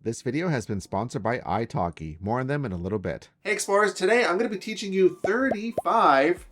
This video has been sponsored by italki. More on them in a little bit. Hey Explorers, today I'm going to be teaching you 35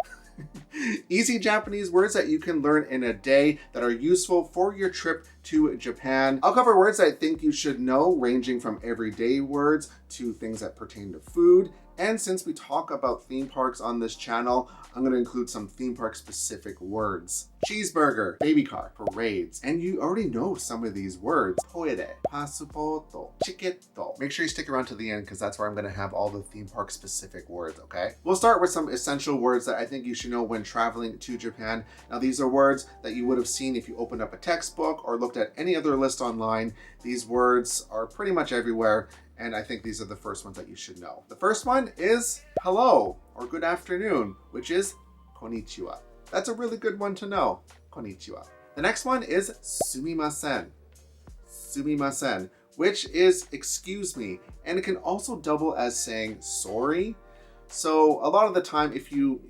easy Japanese words that you can learn in a day that are useful for your trip to Japan. I'll cover words I think you should know, ranging from everyday words to things that pertain to food. And since we talk about theme parks on this channel, I'm going to include some theme park specific words. Cheeseburger, baby car, parades, and you already know some of these words. Toire, passaporto, chichetto. Make sure you stick around to the end because that's where I'm going to have all the theme park specific words, okay? We'll start with some essential words that I think you should know when traveling to Japan. Now these are words that you would have seen if you opened up a textbook or looked at any other list online. These words are pretty much everywhere, and I think these are the first ones that you should know. The first one is hello or good afternoon, which is konnichiwa. That's a really good one to know, konnichiwa. The next one is sumimasen, sumimasen, which is excuse me, and it can also double as saying sorry. So a lot of the time, if you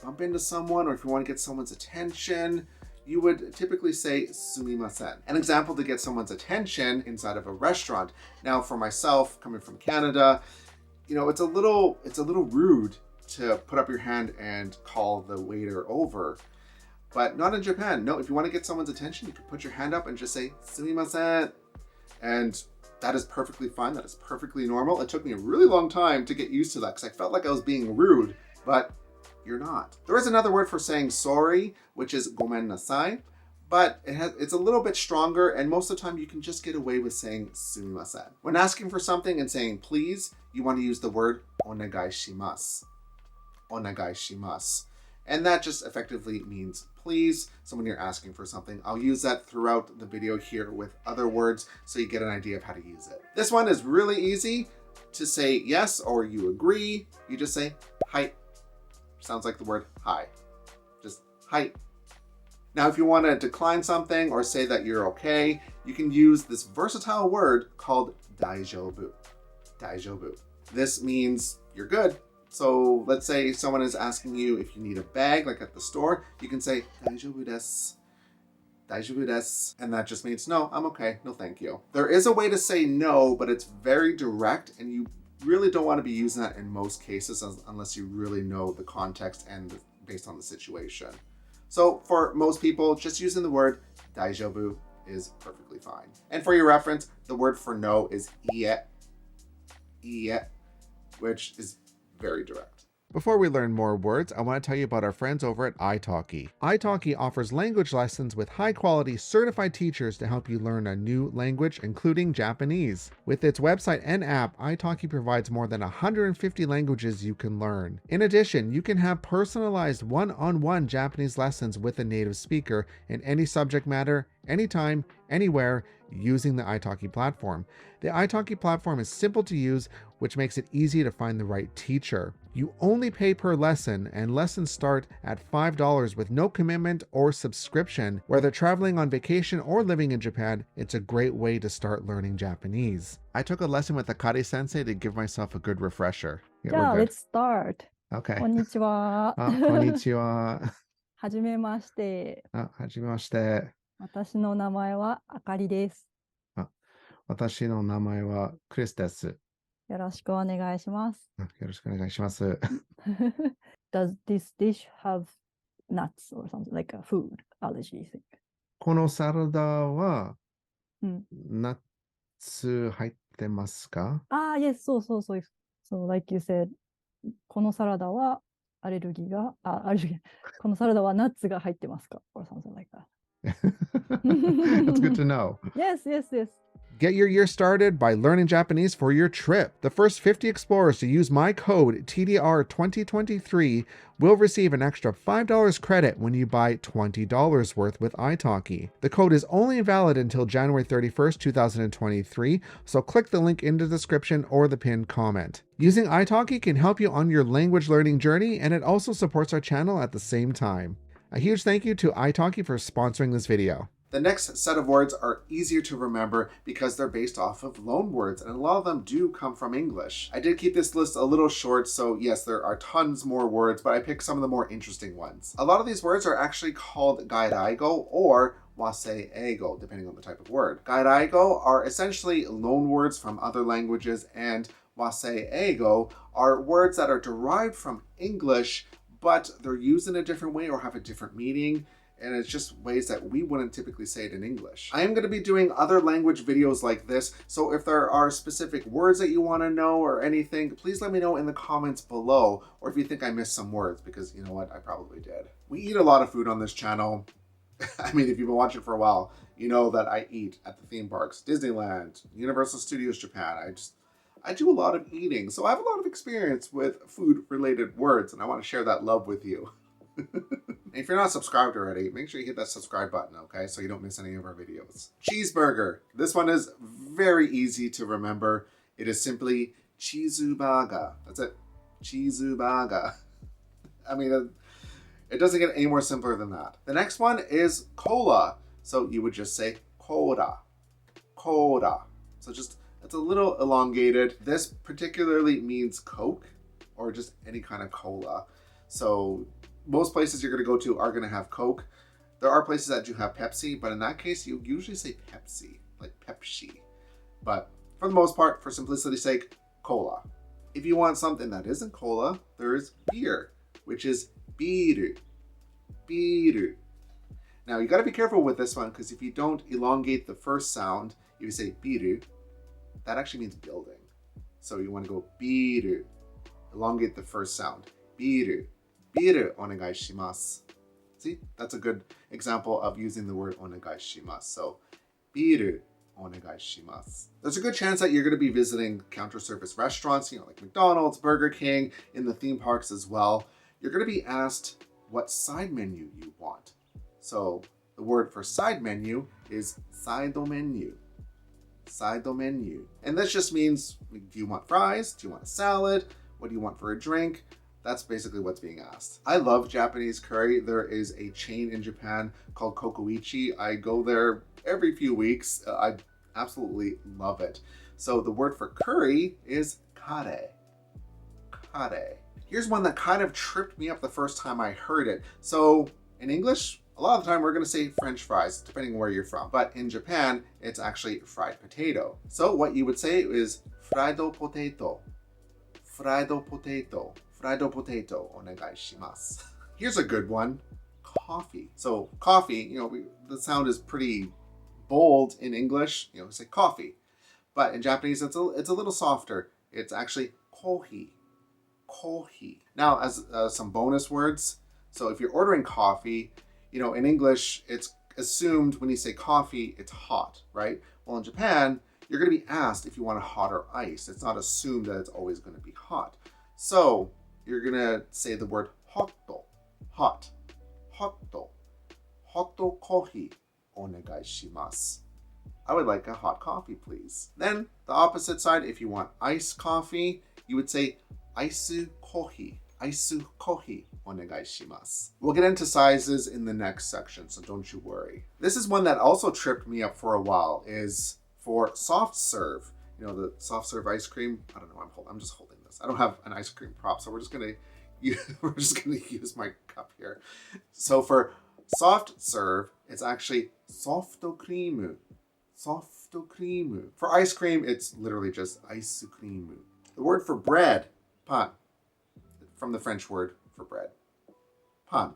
bump into someone or if you want to get someone's attention, you would typically say sumimasen. An example to get someone's attention inside of a restaurant. Now for myself, coming from Canada, it's a little rude to put up your hand and call the waiter over. But not in Japan. No, if you want to get someone's attention, you can put your hand up and just say sumimasen. And that is perfectly fine. That is perfectly normal. It took me a really long time to get used to that because I felt like I was being rude, but you're not. There is another word for saying sorry, which is gomen nasai, but it's a little bit stronger, and most of the time you can just get away with saying sumimasen. When asking for something and saying please, you want to use the word onegai shimasu. Onegai shimasu. And that just effectively means please. So when you're asking for something, I'll use that throughout the video here with other words so you get an idea of how to use it. This one is really easy. To say yes or you agree, you just say hai. Sounds like the word hi. Just hi. Now, if you want to decline something or say that you're okay, you can use this versatile word called daijobu. Daijobu. This means you're good. So let's say someone is asking you if you need a bag, like at the store, you can say daijobu desu. Daijobu desu. And that just means no, I'm okay. No, thank you. There is a way to say no, but it's very direct, and you really don't want to be using that in most cases unless you really know the context and based on the situation. So for most people, just using the word daijobu is perfectly fine. And for your reference, the word for no is iie, which is very direct. Before we learn more words, I want to tell you about our friends over at italki. italki offers language lessons with high-quality certified teachers to help you learn a new language, including Japanese. With its website and app, italki provides more than 150 languages you can learn. In addition, you can have personalized one-on-one Japanese lessons with a native speaker in any subject matter, anytime, anywhere, using the italki platform. The italki platform is simple to use, which makes it easy to find the right teacher. You only pay per lesson, and lessons start at $5 with no commitment or subscription. Whether traveling on vacation or living in Japan, it's a great way to start learning Japanese. I took a lesson with Akari-sensei to give myself a good refresher. Yeah, let's start. Okay. こんにちは。こんにちは。はじめまして。はじめまして。私の名前はあかりです。私の名前はクリスです。よろしくお願いします。よろしくお願いします。Does this dish have nuts or something like a food allergy thing? このサラダはナッツ入ってますか？Yes, so like you said, このサラダはアレルギーが、このサラダはナッツが入ってますか？ or something like that. That's good to know. Yes. Get your year started by learning Japanese for your trip. The first 50 explorers to use my code TDR2023 will receive an extra $5 credit when you buy $20 worth with italki. The code is only valid until January 31st, 2023, so click the link in the description or the pinned comment. Using italki can help you on your language learning journey, and it also supports our channel at the same time. A huge thank you to italki for sponsoring this video. The next set of words are easier to remember because they're based off of loan words, and a lot of them do come from English. I did keep this list a little short, so yes, there are tons more words, but I picked some of the more interesting ones. A lot of these words are actually called Gairaigo or Wasei-eigo, depending on the type of word. Gairaigo are essentially loan words from other languages, and Wasei-eigo are words that are derived from English, but they're used in a different way or have a different meaning. And it's just ways that we wouldn't typically say it in English. I am going to be doing other language videos like this, so if there are specific words that you want to know or anything, please let me know in the comments below, or if you think I missed some words, because you know what, I probably did. We eat a lot of food on this channel. I mean, if you've been watching for a while, you know that I eat at the theme parks, Disneyland, Universal Studios Japan. I do a lot of eating, so I have a lot of experience with food-related words, and I want to share that love with you. If you're not subscribed already, make sure you hit that subscribe button, okay? So you don't miss any of our videos. Cheeseburger. This one is very easy to remember. It is simply chizubaga. That's it. Chizubaga. I mean, it doesn't get any more simpler than that. The next one is cola. So you would just say cola. Cola. So just, it's a little elongated. This particularly means Coke or just any kind of cola. So most places you're going to go to are going to have Coke. There are places that do have Pepsi, but in that case, you usually say Pepsi, like Pepsi. But for the most part, for simplicity's sake, cola. If you want something that isn't cola, there is beer, which is biru. Biru. Now, you got to be careful with this one, because if you don't elongate the first sound, if you say biru, that actually means building. So you want to go biru. Elongate the first sound. Biru. Biru onegai shimasu. See, that's a good example of using the word onegai shimasu. So, biru onegai shimasu. There's a good chance that you're going to be visiting counter service restaurants, you know, like McDonald's, Burger King, in the theme parks as well. You're going to be asked what side menu you want. So, the word for side menu is saido menu. Saido menu. And this just means, do you want fries? Do you want a salad? What do you want for a drink? That's basically what's being asked. I love Japanese curry. There is a chain in Japan called Kokoichi. I go there every few weeks. I absolutely love it. So the word for curry is kare. Kare. Here's one that kind of tripped me up the first time I heard it. So in English, a lot of the time we're going to say French fries, depending on where you're from. But in Japan, it's actually fried potato. So what you would say is fraido potato. Fraido potato. Fraido potato onegai shimasu. Here's a good one. Coffee. So coffee, you know, the sound is pretty bold in English. You know, say coffee. But in Japanese, it's a little softer. It's actually kohi. Kohi. Now, as some bonus words. So if you're ordering coffee, you know, in English, it's assumed when you say coffee, it's hot, right? Well, in Japan, you're going to be asked if you want it hot or ice. It's not assumed that it's always going to be hot. So you're going to say the word hotto, hot, hotto, hotto kohi onegai shimasu. I would like a hot coffee, please. Then the opposite side, if you want iced coffee, you would say aisu kohi, aisu kohi onegai shimasu. We'll get into sizes in the next section, so don't you worry. This is one that also tripped me up for a while, is for soft serve. You know, the soft serve ice cream. I don't know. I'm just holding this. I don't have an ice cream prop, so we're just gonna use my cup here. So for soft serve, it's actually softo creamu. Softo creamu. For ice cream, it's literally just ice creamu. The word for bread, pan, from the French word for bread, pan.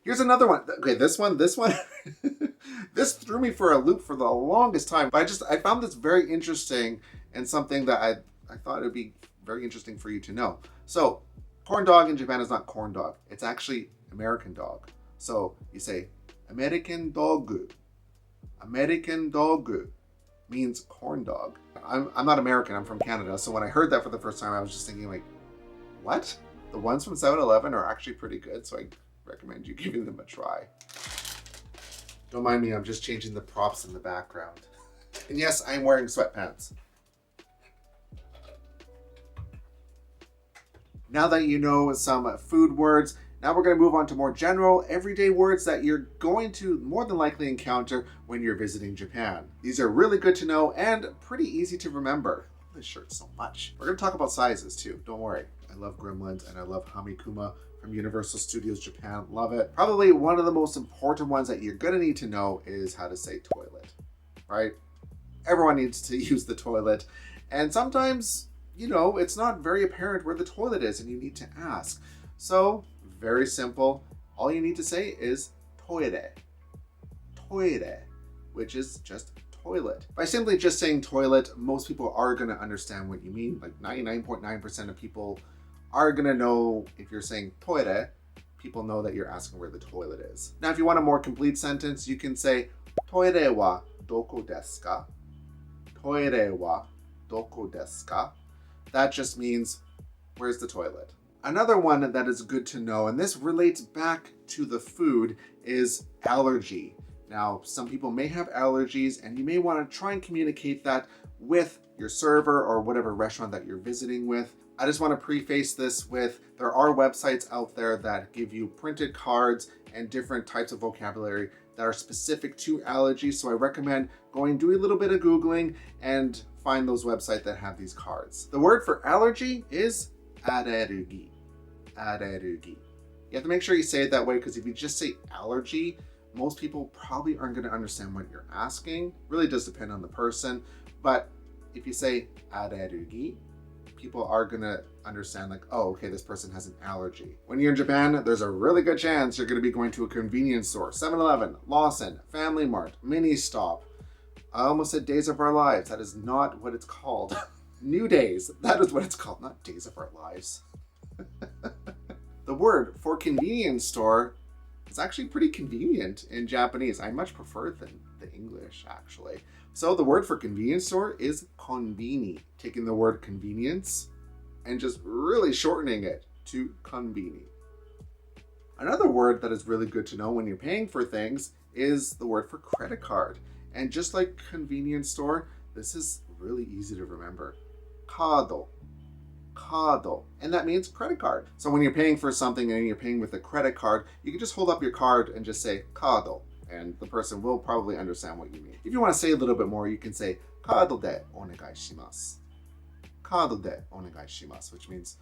Here's another one. Okay, this one. This threw me for a loop for the longest time. But I found this very interesting and something that I thought it would be very interesting for you to know. So, corn dog in Japan is not corn dog. It's actually American dog. So you say American dog. American dog means corn dog. I'm not American. I'm from Canada. So when I heard that for the first time, I was just thinking like, what? The ones from 7-Eleven are actually pretty good. So I recommend you giving them a try. Don't mind me, I'm just changing the props in the background. And yes, I'm wearing sweatpants. Now that you know some food words, now we're going to move on to more general, everyday words that you're going to more than likely encounter when you're visiting Japan. These are really good to know and pretty easy to remember. this shirt so much. We're going to talk about sizes too. Don't worry. I love Gremlins and I love Hamikuma from Universal Studios Japan. Love it. Probably one of the most important ones that you're going to need to know is how to say toilet, right? Everyone needs to use the toilet. And sometimes, you know, it's not very apparent where the toilet is and you need to ask. So, very simple. All you need to say is toire. Toire, which is just toilet. By simply just saying toilet, most people are going to understand what you mean. Like 99.9% of people are going to know if you're saying toire, people know that you're asking where the toilet is. Now, if you want a more complete sentence, you can say toire wa doko desu ka? Toire wa doko desu ka? That just means, where's the toilet? Another one that is good to know, and this relates back to the food, is allergy. Now, some people may have allergies and you may want to try and communicate that with your server or whatever restaurant that you're visiting with. I just want to preface this with, there are websites out there that give you printed cards and different types of vocabulary that are specific to allergies. So I recommend doing a little bit of Googling and find those websites that have these cards. The word for allergy is arerugi. Arerugi. You have to make sure you say it that way, because if you just say allergy, most people probably aren't going to understand what you're asking. Really does depend on the person. But if you say arerugi, people are going to understand like, oh, okay, this person has an allergy. When you're in Japan, there's a really good chance you're going to be going to a convenience store. 7-Eleven, Lawson, Family Mart, Mini Stop. I almost said Days of Our Lives. That is not what it's called. New Days. That is what it's called, not Days of Our Lives. The word for convenience store is actually pretty convenient in Japanese. I much prefer it than the English, actually. So the word for convenience store is konbini, taking the word convenience and just really shortening it to konbini. Another word that is really good to know when you're paying for things is the word for credit card. And just like convenience store, this is really easy to remember. Kado. Kado. And that means credit card. So when you're paying for something and you're paying with a credit card, you can just hold up your card and just say kado. And the person will probably understand what you mean. If you want to say a little bit more, you can say kado de onegai shimasu. Kado de onegai shimasu, which means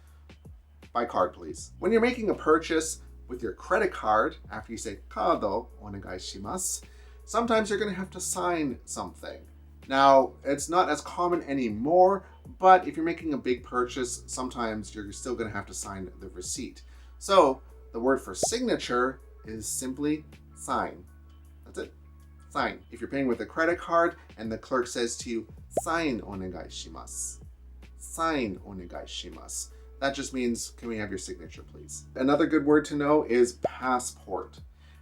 by card, please. When you're making a purchase with your credit card, after you say kado onegai shimasu, sometimes you're going to have to sign something. Now, it's not as common anymore, but if you're making a big purchase, sometimes you're still going to have to sign the receipt. So the word for signature is simply sign. That's it. Sign. If you're paying with a credit card and the clerk says to you, sign onegai shimasu. Sign onegai shimasu. That just means, can we have your signature, please? Another good word to know is passport.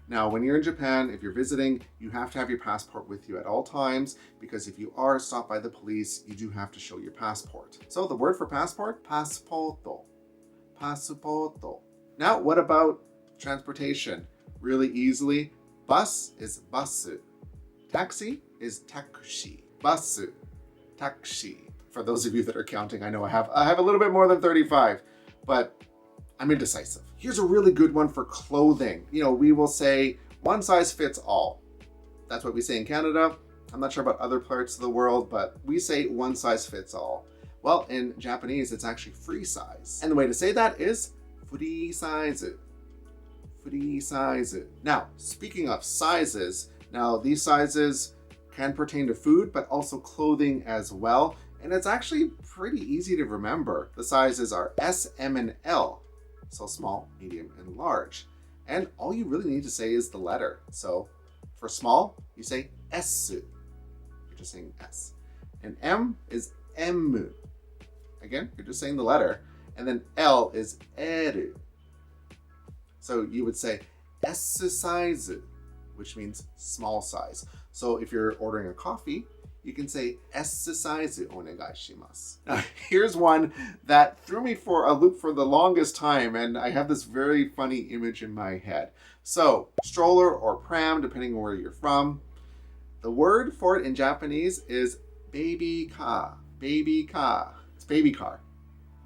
Now, when you're in Japan, if you're visiting, you have to have your passport with you at all times, because if you are stopped by the police, you do have to show your passport. So the word for passport, passporto. Passporto. Now, what about transportation? Really easily, bus is basu. Taxi is takushi. Basu, taxi. For those of you that are counting, I know I have a little bit more than 35, but I'm indecisive. Here's a really good one for clothing. You know, we will say one size fits all. That's what we say in Canada. I'm not sure about other parts of the world, but we say one size fits all. Well, in Japanese, it's actually free size. And the way to say that is free size. Free size. Now, speaking of sizes, now these sizes can pertain to food, but also clothing as well. And it's actually pretty easy to remember. The sizes are S, M, and L. So small, medium, and large. And all you really need to say is the letter. So for small, you say S. You're just saying S. And M is M. Again, you're just saying the letter. And then L is eru. So you would say S size, which means small size. So if you're ordering a coffee, you can say S size onegai shimasu. Now, here's one that threw me for a loop for the longest time, and I have this very funny image in my head. So, stroller or pram, depending on where you're from. The word for it in Japanese is baby ka. Baby ka. It's baby car.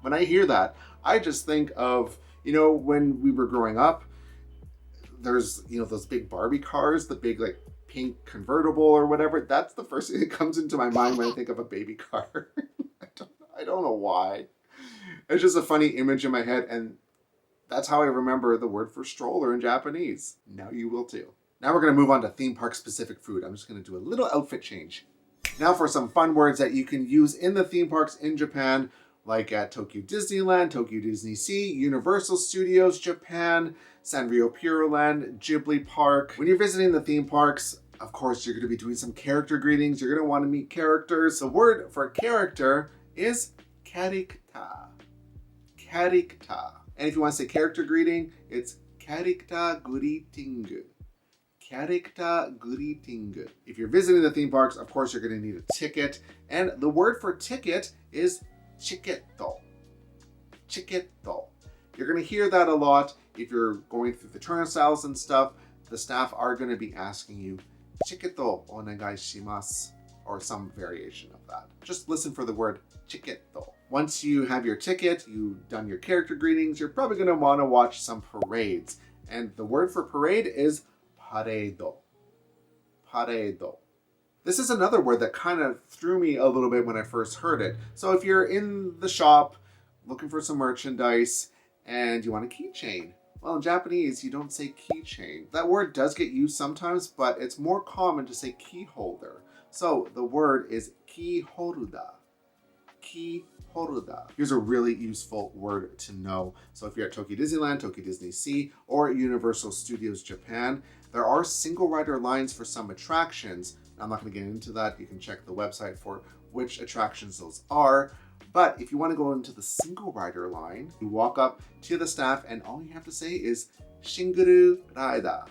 When I hear that, I just think of, you know, when we were growing up, there's, you know, those big Barbie cars, the big, like, pink convertible or whatever. That's the first thing that comes into my mind when I think of a baby car. I don't know. don't know why. It's just a funny image in my head, and that's how I remember the word for stroller in Japanese. Now you will too. Now we're going to move on to theme park specific food. I'm just going to do a little outfit change. Now for some fun words that you can use in the theme parks in Japan, like at Tokyo Disneyland, Tokyo Disney Sea, Universal Studios Japan, Sanrio Pureland, Ghibli Park. When you're visiting the theme parks, of course, you're going to be doing some character greetings. You're going to want to meet characters. The word for character is karikta. Karikta. And if you want to say character greeting, it's karikta greeting. Character greeting. If you're visiting the theme parks, of course, you're going to need a ticket. And the word for ticket is chiketto. Chiketto. You're going to hear that a lot if you're going through the turnstiles and stuff. The staff are going to be asking you, chiketto onegai shimasu, or some variation of that. Just listen for the word chiketto. Once you have your ticket, you've done your character greetings, you're probably going to want to watch some parades. And the word for parade is paredo. Paredo. This is another word that kind of threw me a little bit when I first heard it. So if you're in the shop looking for some merchandise and you want a keychain, well, in Japanese, you don't say keychain. That word does get used sometimes, but it's more common to say key holder. So the word is key holder. Key holder. Here's a really useful word to know. So if you're at Tokyo Disneyland, Tokyo Disney Sea, or Universal Studios Japan, there are single rider lines for some attractions. I'm not going to get into that. You can check the website for which attractions those are. But if you want to go into the single rider line, you walk up to the staff and all you have to say is Shinguru Raida.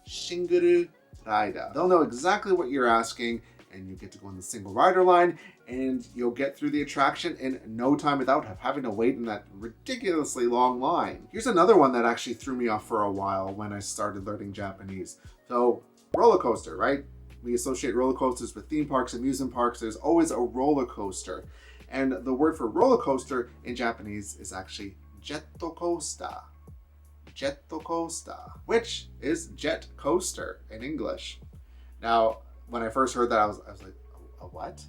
Shinguru Raida. They'll know exactly what you're asking and you get to go in the single rider line and you'll get through the attraction in no time without having to wait in that ridiculously long line. Here's another one that actually threw me off for a while when I started learning Japanese. So roller coaster, right? We associate roller coasters with theme parks, amusement parks. There's always a roller coaster. And the word for roller coaster in Japanese is actually jet coaster. Jet coaster, which is jet coaster in English. Now, when I first heard that, I was like, a what?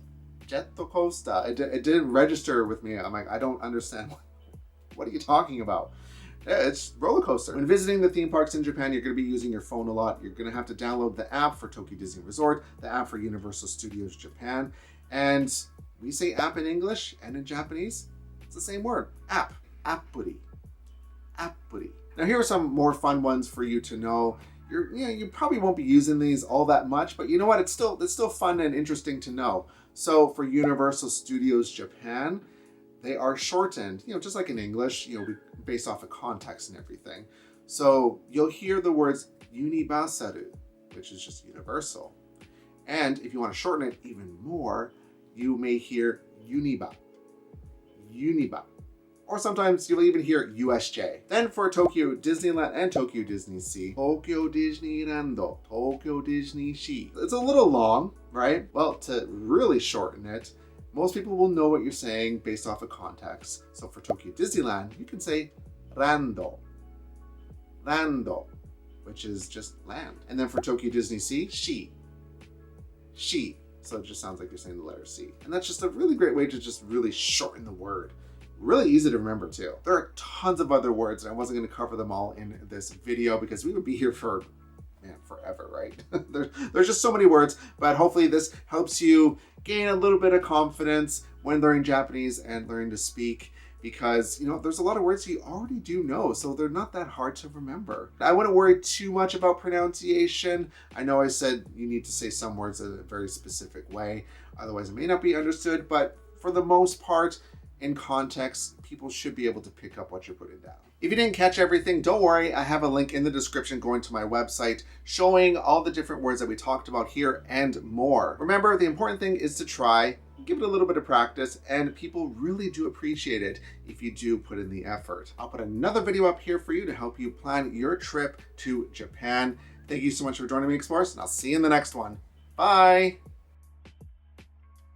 Jet coaster. It didn't register with me. I'm like, I don't understand. What are you talking about? Yeah, it's roller coaster. When visiting the theme parks in Japan, you're going to be using your phone a lot. You're going to have to download the app for Tokyo Disney Resort, the app for Universal Studios Japan. And we say app in English and in Japanese, it's the same word. App. Appuri. Appuri. Now here are some more fun ones for you to know. You probably won't be using these all that much, but you know what? It's still fun and interesting to know. So for Universal Studios Japan, they are shortened, just like in English, based off of context and everything. So you'll hear the words Universalu, which is just universal. And if you want to shorten it even more, you may hear Uniba. Uniba. Or sometimes you'll even hear USJ. Then for Tokyo Disneyland and Tokyo Disney Sea, Tokyo Disneyland, Tokyo Disney Sea. It's a little long, right? Well, to really shorten it, most people will know what you're saying based off of context. So for Tokyo Disneyland, you can say Rando. Rando, which is just land. And then for Tokyo Disney Sea, Shi. Shi. So it just sounds like you're saying the letter C. And that's just a really great way to just really shorten the word. Really easy to remember too. There are tons of other words and I wasn't going to cover them all in this video because we would be here for forever, right? there's just so many words, but hopefully this helps you gain a little bit of confidence when learning Japanese and learning to speak, because there's a lot of words you already do know, so they're not that hard to remember. I wouldn't worry too much about pronunciation. I know I said you need to say some words in a very specific way, otherwise it may not be understood, but for the most part, in context, people should be able to pick up what you're putting down. If you didn't catch everything, don't worry. I have a link in the description going to my website showing all the different words that we talked about here and more. Remember, the important thing is to try, give it a little bit of practice, and people really do appreciate it if you do put in the effort. I'll put another video up here for you to help you plan your trip to Japan. Thank you so much for joining me, Explorers, and I'll see you in the next one. Bye!